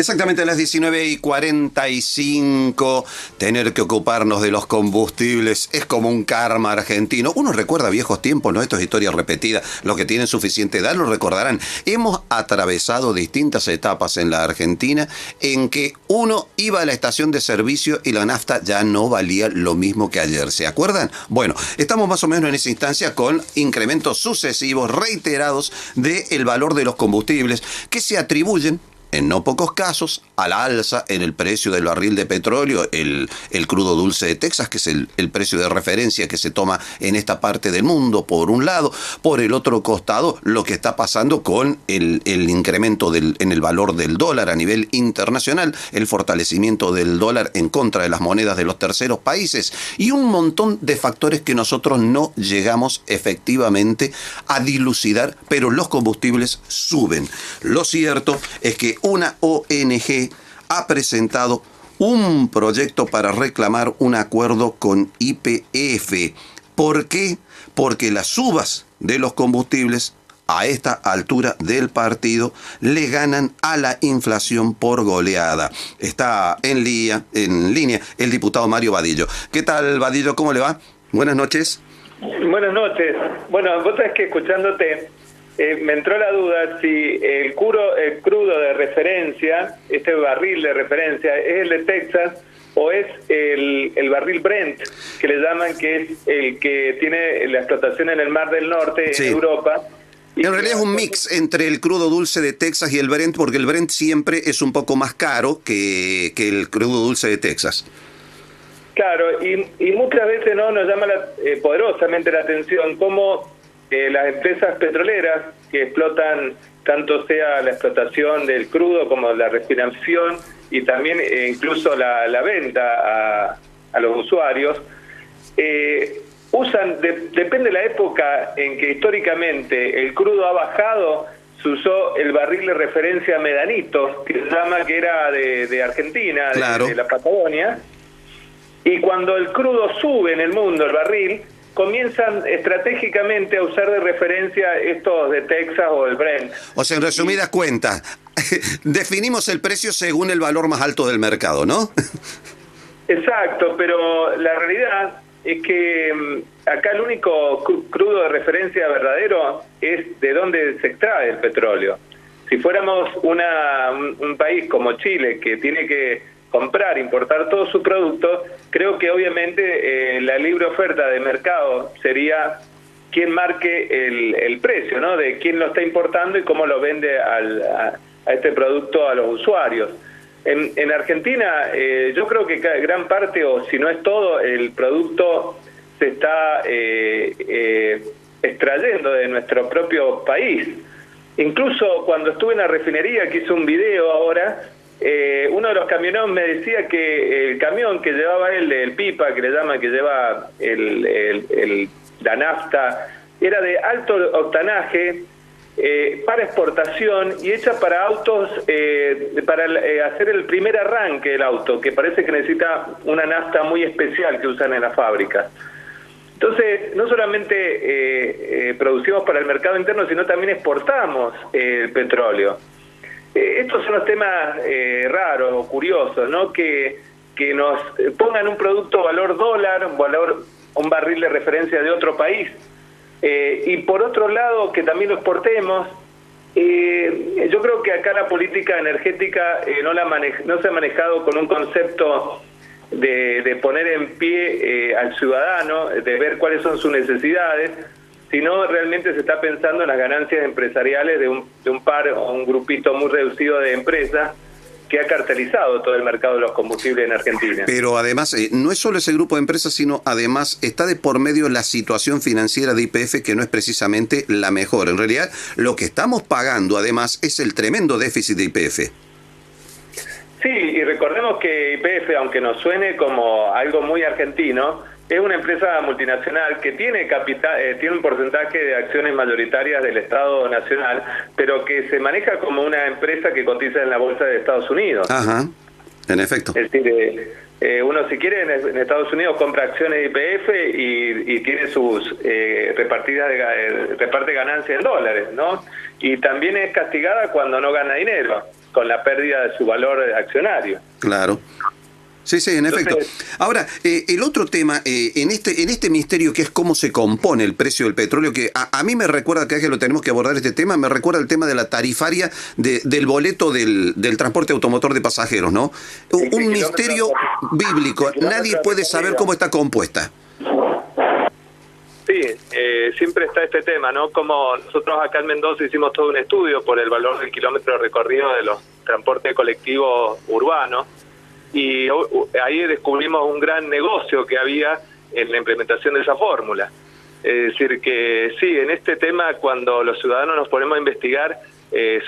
Exactamente a las 19:45, tener que ocuparnos de los combustibles es como un karma argentino. Uno recuerda viejos tiempos, ¿no? Esto es historia repetida. Los que tienen suficiente edad lo recordarán. Hemos atravesado distintas etapas en la Argentina en que uno iba a la estación de servicio y la nafta ya no valía lo mismo que ayer. ¿Se acuerdan? Bueno, estamos más o menos en esa instancia con incrementos sucesivos, reiterados, del valor de los combustibles que se atribuyen, en no pocos casos, a la alza en el precio del barril de petróleo, el crudo dulce de Texas, que es el precio de referencia que se toma en esta parte del mundo, por un lado. Por el otro costado, lo que está pasando con el incremento en el valor del dólar a nivel internacional, el fortalecimiento del dólar en contra de las monedas de los terceros países y un montón de factores que nosotros no llegamos efectivamente a dilucidar, pero los combustibles suben. Lo cierto es que una ONG ha presentado un proyecto para reclamar un acuerdo con YPF. ¿Por qué? Porque las subas de los combustibles a esta altura del partido le ganan a la inflación por goleada. Está en línea el diputado Mario Badillo. ¿Qué tal, Badillo? ¿Cómo le va? Buenas noches. Buenas noches. Bueno, vos sabés que escuchándote me entró la duda si el crudo de referencia, este barril de referencia, es el de Texas o es el barril Brent, que le llaman, que es el que tiene la explotación en el Mar del Norte, sí, en Europa. En realidad es un mix entre el crudo dulce de Texas y el Brent, porque el Brent siempre es un poco más caro que el crudo dulce de Texas. Claro, y muchas veces no nos llama poderosamente la atención cómo las empresas petroleras que explotan, tanto sea la explotación del crudo como la refinación y también incluso la venta a los usuarios, usan, depende de la época en que históricamente el crudo ha bajado, se usó el barril de referencia Medanito, que se llama, que era de Argentina, claro, de la Patagonia, y cuando el crudo sube en el mundo, el barril, comienzan estratégicamente a usar de referencia estos de Texas o el Brent. O sea, en resumidas cuentas, definimos el precio según el valor más alto del mercado, ¿no? Exacto, pero la realidad es que acá el único crudo de referencia verdadero es de dónde se extrae el petróleo. Si fuéramos un país como Chile, que tiene que importar todo su producto, creo que obviamente la libre oferta de mercado sería quien marque el precio, ¿no? De quién lo está importando y cómo lo vende a este producto a los usuarios. En Argentina, yo creo que gran parte, o si no es todo, el producto se está extrayendo de nuestro propio país. Incluso cuando estuve en la refinería, que hice un video ahora, uno de los camioneros me decía que el camión que llevaba él, el pipa, que le llaman, que lleva la nafta, era de alto octanaje, para exportación y hecha para autos, para hacer el primer arranque del auto, que parece que necesita una nafta muy especial que usan en la fábrica. Entonces, no solamente producimos para el mercado interno, sino también exportamos el petróleo. Estos son los temas raros o curiosos, ¿no? Que nos pongan un producto valor dólar, un barril de referencia de otro país, y por otro lado que también lo exportemos. Yo creo que acá la política energética no se ha manejado con un concepto de poner en pie al ciudadano, de ver cuáles son sus necesidades, sino realmente se está pensando en las ganancias empresariales de un par o un grupito muy reducido de empresas que ha cartelizado todo el mercado de los combustibles en Argentina. Pero además, no es solo ese grupo de empresas, sino además está de por medio la situación financiera de YPF, que no es precisamente la mejor. En realidad, lo que estamos pagando además es el tremendo déficit de YPF. Sí, y recordemos que YPF, aunque nos suene como algo muy argentino, es una empresa multinacional que tiene tiene un porcentaje de acciones mayoritarias del Estado Nacional, pero que se maneja como una empresa que cotiza en la bolsa de Estados Unidos. Ajá, en efecto. Es decir, uno si quiere en Estados Unidos compra acciones de YPF y tiene sus reparte ganancias en dólares, ¿no? Y también es castigada cuando no gana dinero. con la pérdida de su valor accionario. Claro. Sí, sí, en efecto. Ahora, el otro tema, en este misterio que es cómo se compone el precio del petróleo, que a mí me recuerda, que lo tenemos que abordar este tema, me recuerda el tema de la tarifaria del boleto del transporte automotor de pasajeros, ¿no? Un misterio bíblico. Nadie puede saber cómo está compuesta. Sí, siempre está este tema, ¿no? Como nosotros acá en Mendoza hicimos todo un estudio por el valor del kilómetro recorrido de los transportes colectivos urbanos, y ahí descubrimos un gran negocio que había en la implementación de esa fórmula. Es decir, que sí, en este tema, cuando los ciudadanos nos ponemos a investigar,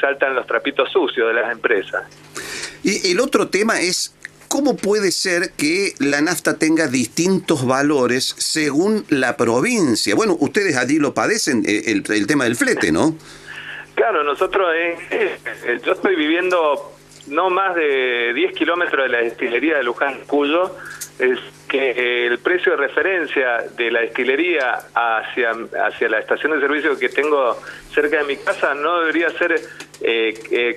saltan los trapitos sucios de las empresas. Y el otro tema es, ¿cómo puede ser que la nafta tenga distintos valores según la provincia? Bueno, ustedes allí lo padecen, el tema del flete, ¿no? Claro, nosotros, yo estoy viviendo no más de 10 kilómetros de la destilería de Luján, Cuyo. Es que el precio de referencia de la destilería hacia la estación de servicio que tengo cerca de mi casa no debería ser,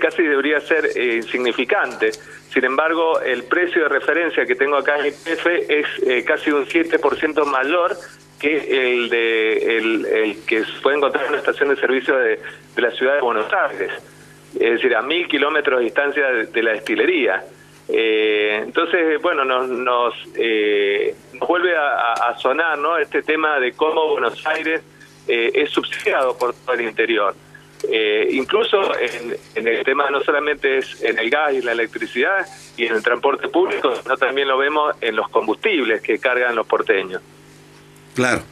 casi debería ser insignificante. Sin embargo, el precio de referencia que tengo acá en YPF es casi un 7% mayor que el que se puede encontrar en una estación de servicio de la ciudad de Buenos Aires. Es decir, a 1000 kilómetros de distancia de la destilería. Entonces, bueno, nos vuelve a sonar, ¿no?, este tema de cómo Buenos Aires es subsidiado por todo el interior. Incluso en el tema no solamente es en el gas y la electricidad y en el transporte público, sino también lo vemos en los combustibles que cargan los porteños. Claro.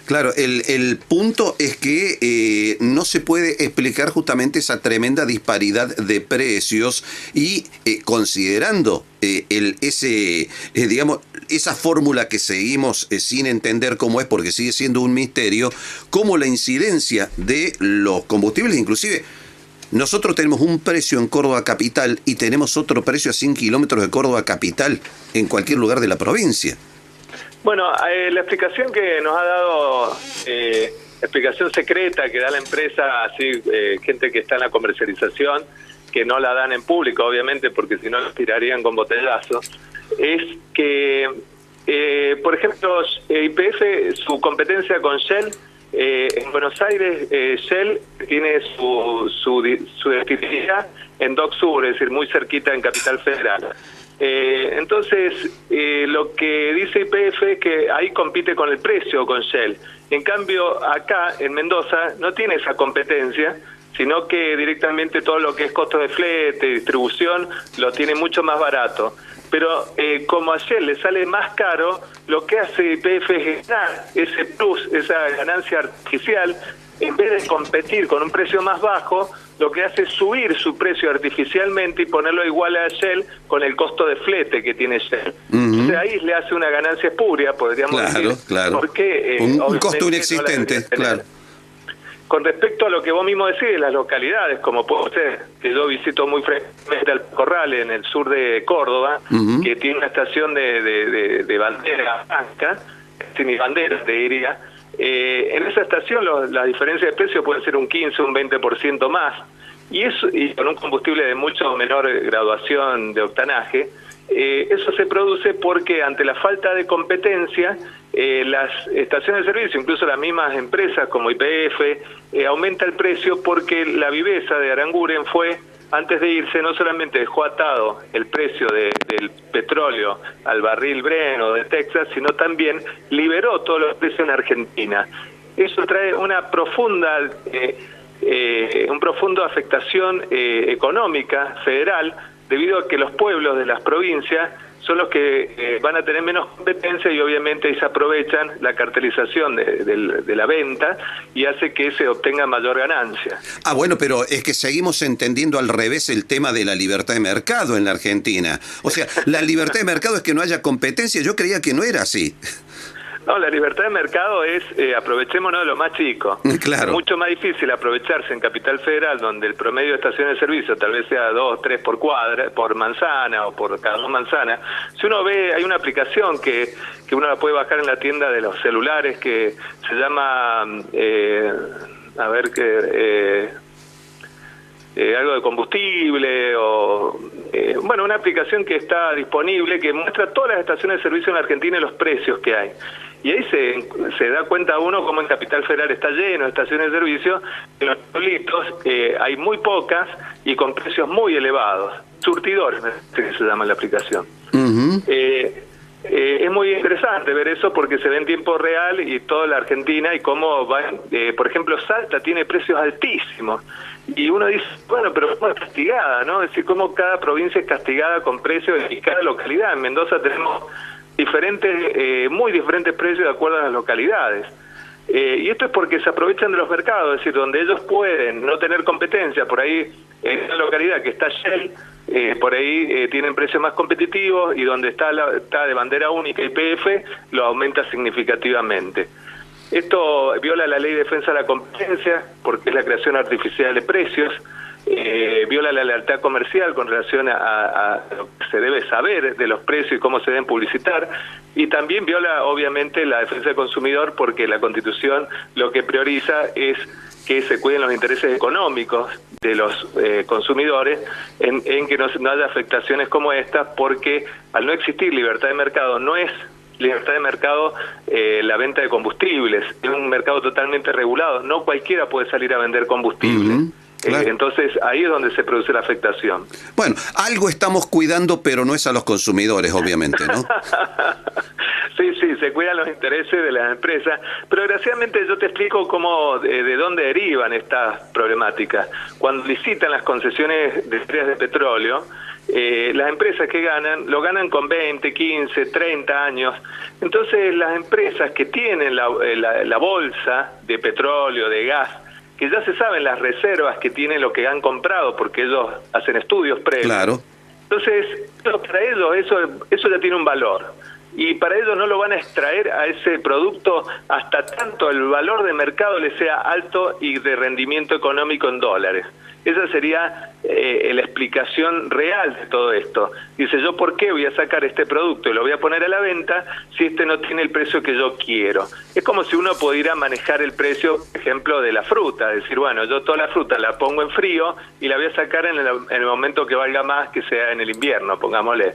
Claro, el punto es que no se puede explicar justamente esa tremenda disparidad de precios y considerando digamos, esa fórmula que seguimos sin entender cómo es, porque sigue siendo un misterio, cómo la incidencia de los combustibles, inclusive nosotros tenemos un precio en Córdoba capital y tenemos otro precio a 100 kilómetros de Córdoba capital en cualquier lugar de la provincia. Bueno, la explicación que nos ha dado, explicación secreta que da la empresa, así gente que está en la comercialización, que no la dan en público, obviamente, porque si no los tirarían con botellazos, es que, por ejemplo, YPF, su competencia con Shell, en Buenos Aires, Shell tiene su destilería en Dock Sur, es decir, muy cerquita en Capital Federal. Entonces, lo que dice YPF es que ahí compite con el precio con Shell. En cambio, acá en Mendoza no tiene esa competencia, sino que directamente todo lo que es costo de flete, distribución, lo tiene mucho más barato. Pero como a Shell le sale más caro, lo que hace YPF es ganar ese plus, esa ganancia artificial. En vez de competir con un precio más bajo, lo que hace es subir su precio artificialmente y ponerlo igual a Shell con el costo de flete que tiene Shell. Entonces ahí le hace una ganancia espuria, podríamos decir. Claro. Porque, un costo inexistente, claro. Con respecto a lo que vos mismo decís de las localidades, como puede ser, que yo visito muy frecuentemente al Corral en el sur de Córdoba, que tiene una estación de bandera blanca, sin bandera, te diría. En esa estación la diferencia de precio puede ser un 15, un 20% más, y con un combustible de mucho menor graduación de octanaje. Eso se produce porque ante la falta de competencia, las estaciones de servicio, incluso las mismas empresas como YPF, aumenta el precio porque la viveza de Aranguren fue, antes de irse, no solamente dejó atado el precio del petróleo al barril Brent o de Texas, sino también liberó todos los precios en Argentina. Eso trae una profunda afectación económica federal, debido a que los pueblos de las provincias son los que van a tener menos competencia y obviamente se aprovechan la cartelización de la venta y hace que se obtenga mayor ganancia. Bueno, pero es que seguimos entendiendo al revés el tema de la libertad de mercado en la Argentina. O sea, la libertad de mercado es que no haya competencia. Yo creía que no era así. No, la libertad de mercado es aprovechémonos de lo más chico. Claro. Es mucho más difícil aprovecharse en Capital Federal, donde el promedio de estaciones de servicio tal vez sea 2, 3 por cuadra, por manzana o por cada 2 manzanas. Si uno ve, hay una aplicación que uno la puede bajar en la tienda de los celulares que se llama, algo de combustible o bueno, una aplicación que está disponible que muestra todas las estaciones de servicio en la Argentina y los precios que hay. Y ahí se da cuenta uno cómo en Capital Federal está lleno de estaciones de servicio, en los pueblitos hay muy pocas y con precios muy elevados. Surtidores, que se llama la aplicación. Es muy interesante ver eso porque se ve en tiempo real y toda la Argentina y cómo va, por ejemplo, Salta tiene precios altísimos. Y uno dice, bueno, pero ¿cómo es castigada, no? Es decir, cómo cada provincia es castigada con precios y cada localidad. En Mendoza tenemos muy diferentes precios de acuerdo a las localidades. Y esto es porque se aprovechan de los mercados, es decir, donde ellos pueden no tener competencia, por ahí en una localidad que está Shell, por ahí tienen precios más competitivos y donde está de bandera única YPF lo aumenta significativamente. Esto viola la ley de defensa de la competencia porque es la creación artificial de precios, viola la lealtad comercial con relación a lo que se debe saber de los precios y cómo se deben publicitar, y también viola obviamente la defensa del consumidor porque la Constitución lo que prioriza es que se cuiden los intereses económicos de los consumidores en que no haya afectaciones como esta, porque al no existir libertad de mercado, no es libertad de mercado la venta de combustibles, es un mercado totalmente regulado, no cualquiera puede salir a vender combustible. Claro. Entonces ahí es donde se produce la afectación. Bueno, algo estamos cuidando, pero no es a los consumidores, obviamente, ¿no? Sí, se cuidan los intereses de las empresas, pero desgraciadamente yo te explico cómo, de dónde derivan estas problemáticas. Cuando licitan las concesiones de áreas de petróleo, las empresas que lo ganan con 20, 15, 30 años. Entonces las empresas que tienen la bolsa de petróleo, de gas, que ya se saben las reservas que tienen lo que han comprado, porque ellos hacen estudios previos. Claro. Entonces, para ellos eso ya tiene un valor. Y para ellos no lo van a extraer a ese producto hasta tanto el valor de mercado le sea alto y de rendimiento económico en dólares. Esa sería la explicación real de todo esto. Dice, ¿yo por qué voy a sacar este producto y lo voy a poner a la venta si este no tiene el precio que yo quiero? Es como si uno pudiera manejar el precio, por ejemplo, de la fruta. Decir, bueno, yo toda la fruta la pongo en frío y la voy a sacar en el momento que valga más, que sea en el invierno, pongámosle.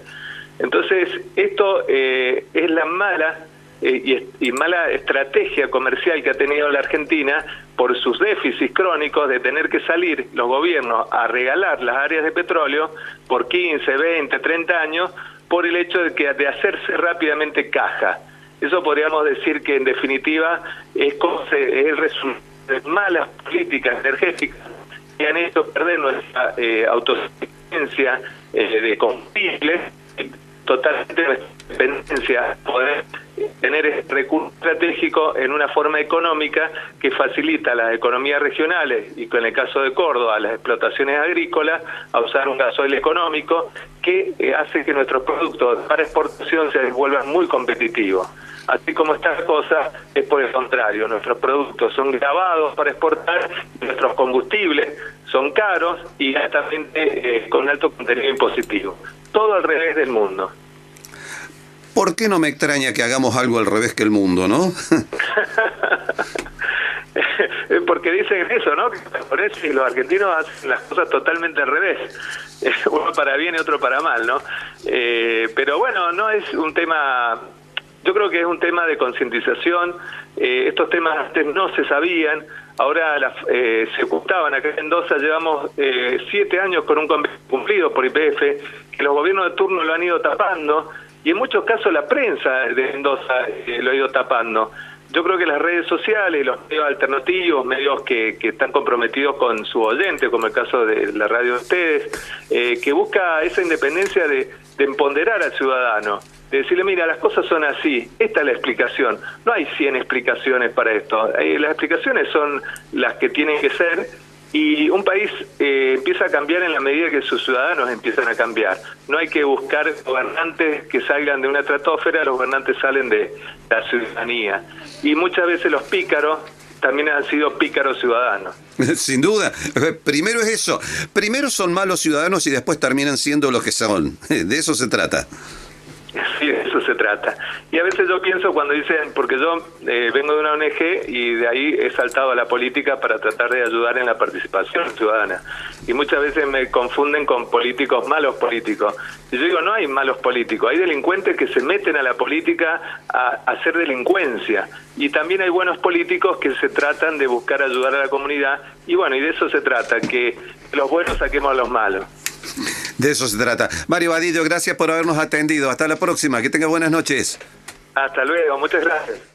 Entonces, esto es la mala y mala estrategia comercial que ha tenido la Argentina por sus déficits crónicos de tener que salir los gobiernos a regalar las áreas de petróleo por 15, 20, 30 años por el hecho de hacerse rápidamente caja. Eso podríamos decir que en definitiva es resultado de malas políticas energéticas que han hecho perder nuestra autosuficiencia de combustibles, totalmente nuestra dependencia, poder tener este recurso estratégico en una forma económica que facilita a las economías regionales y en el caso de Córdoba a las explotaciones agrícolas a usar un gasoil económico que hace que nuestros productos para exportación se vuelvan muy competitivos. Así como estas cosas es por el contrario, nuestros productos son gravados para exportar, nuestros combustibles son caros y altamente con alto contenido impositivo. Todo al revés del mundo. ¿Por qué no me extraña que hagamos algo al revés que el mundo, no? Porque dicen eso, ¿no? Que por eso los argentinos hacen las cosas totalmente al revés. Uno para bien y otro para mal, ¿no? Pero bueno, no es un tema... Yo creo que es un tema de concientización. Estos temas antes no se sabían. Ahora se ocultaban. Acá en Mendoza llevamos 7 años con un convenio cumplido por YPF, que los gobiernos de turno lo han ido tapando. Y en muchos casos la prensa de Mendoza lo ha ido tapando. Yo creo que las redes sociales, los medios alternativos, medios que están comprometidos con su oyente, como el caso de la radio de ustedes, que busca esa independencia de empoderar al ciudadano, de decirle, mira, las cosas son así, esta es la explicación. No hay 100 explicaciones para esto. Las explicaciones son las que tienen que ser. Y un país empieza a cambiar en la medida que sus ciudadanos empiezan a cambiar. No hay que buscar gobernantes que salgan de una estratosfera, los gobernantes salen de la ciudadanía. Y muchas veces los pícaros también han sido pícaros ciudadanos. Sin duda. Primero es eso. Primero son malos ciudadanos y después terminan siendo lo que son. De eso se trata. Sí, de eso se trata. Y a veces yo pienso cuando dicen, porque yo vengo de una ONG y de ahí he saltado a la política para tratar de ayudar en la participación ciudadana. Y muchas veces me confunden con políticos, malos políticos. Y yo digo, no hay malos políticos, hay delincuentes que se meten a la política a hacer delincuencia. Y también hay buenos políticos que se tratan de buscar ayudar a la comunidad. Y bueno, y de eso se trata, que los buenos saquemos a los malos. De eso se trata. Mario Vadillo, gracias por habernos atendido. Hasta la próxima. Que tenga buenas noches. Hasta luego, muchas gracias.